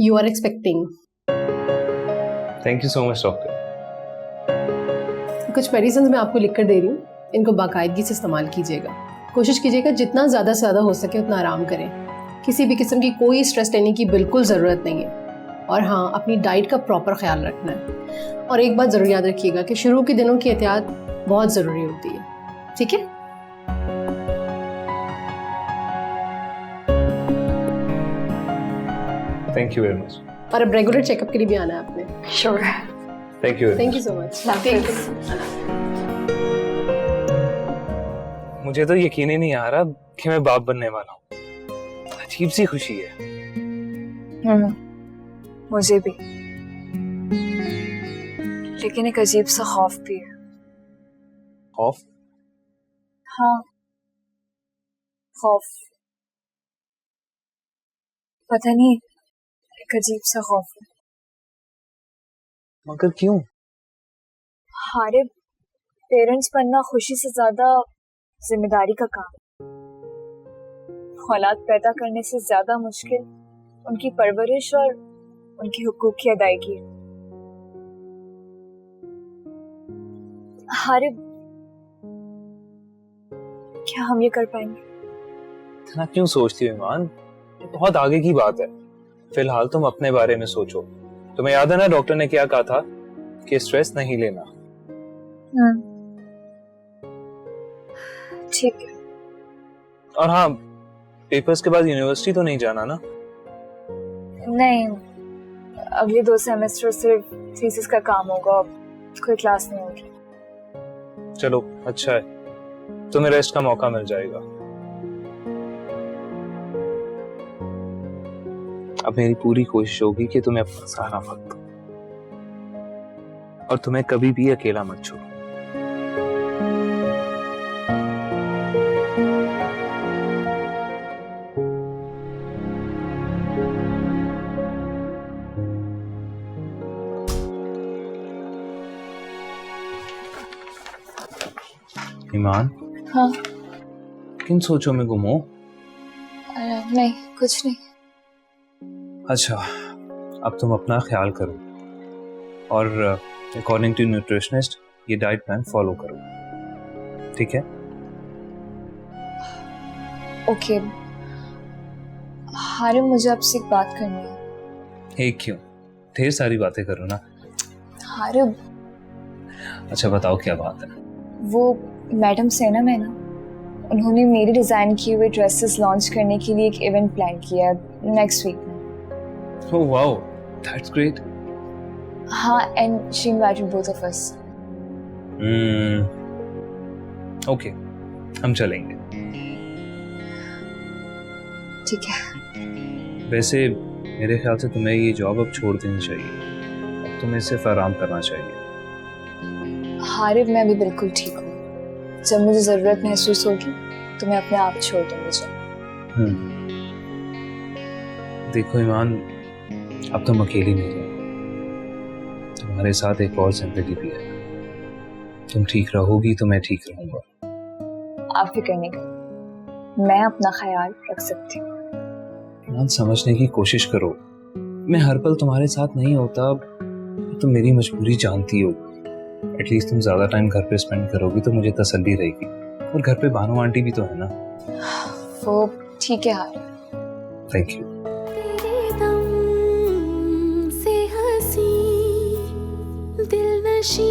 You are expecting. Thank you so much doctor. कुछ medicine मैं आपको लिख कर दे रही हूँ, इनको बाकायदगी से इस्तेमाल कीजिएगा। कोशिश कीजिएगा जितना ज़्यादा से ज़्यादा हो सके उतना आराम करें। किसी भी किस्म की कोई स्ट्रेस लेने की बिल्कुल ज़रूरत नहीं है। और हाँ, अपनी डाइट का प्रॉपर ख्याल रखना है। और एक बात ज़रूर याद रखिएगा कि शुरू के दिनों की एहतियात बहुत ज़रूरी होती है, ठीक है? Thank you very much. और अब रेगुलर चेकअप के लिए भी आना है आपने। Sure. Thank you. Thank you so much. मुझे तो यकीन ही नहीं आ रहा कि मैं बाप बनने वाला हूँ। अजीब सी खुशी है। मुझे भी, लेकिन एक अजीब सा खौफ भी है। खौफ? हाँ, खौफ। पता नहीं, एक अजीब सा खौफ है। मगर क्यों? हमारे पेरेंट्स बनना खुशी से ज्यादा जिम्मेदारी का काम। औलाद पैदा करने से ज्यादा मुश्किल उनकी परवरिश और उनकी हुकूक की अदायगी। हारिब, क्या हम ये कर पाएंगे? इतना क्यों सोचती हो ईमान? ये बहुत आगे की बात है। फिलहाल तुम अपने बारे में सोचो। तुम्हें याद है ना डॉक्टर ने क्या कहा था कि स्ट्रेस नहीं लेना। ठीक है। और हाँ, पेपर्स के बाद यूनिवर्सिटी तो नहीं जाना ना? नहीं, अगले 2 सेमेस्टर सिर्फ थीसिस का काम होगा, कोई क्लास नहीं होगी। चलो अच्छा है, तुम्हें रेस्ट का मौका मिल जाएगा। अब मेरी पूरी कोशिश होगी कि तुम्हें अपना सहारा मत दो और तुम्हें कभी भी अकेला मत छोड़ो। ईमान, हाँ। किन सोचों में गुम हो? नहीं, कुछ नहीं। अच्छा, अब तुम अपना ख्याल करो और अकॉर्डिंग टू न्यूट्रिशनिस्ट ये डाइट प्लान फॉलो करो, ठीक है? ओके। हारिम, मुझे आपसे एक बात करनी है। एक क्यों, ढेर सारी बातें करो ना। हारिम। अच्छा बताओ क्या बात है? वो मैडम सेना में ना, उन्होंने मेरी डिजाइन किए हुए ड्रेसेस लॉन्च करने के लिए एक इवेंट प्लान किया है नेक्स्ट वीक में। Oh wow, that's great. हाँ, and she invited both of us. Okay, हम चलेंगे। ठीक है। वैसे मेरे ख्याल से तुम्हें ये जॉब अब छोड़ देनी चाहिए। अब तुम्हें सिर्फ आराम करना चाहिए। हारिब, मैं भी बिल्कुल ठीक हूँ। जब मुझे जरूरत महसूस होगी तो मैं अपने आप छोड़ दूंगी। देखो ईमान, अब तुम अकेली नहीं हो, तुम्हारे साथ एक और जिंदगी भी है। तुम ठीक रहोगी तो मैं ठीक रहूंगा। आप फिक्र नहीं करो, मैं अपना ख्याल रख सकती हूँ। ईमान, समझने की कोशिश करो। मैं हर पल तुम्हारे साथ नहीं होता, तुम मेरी मजबूरी जानती हो। एटलीस्ट तुम ज्यादा टाइम घर पे स्पेंड करोगी तो मुझे तसल्ली रहेगी। और घर पे भानु आंटी भी तो है ना। वो ठीक है हारिब। Thank you. से हंसी दिल नशी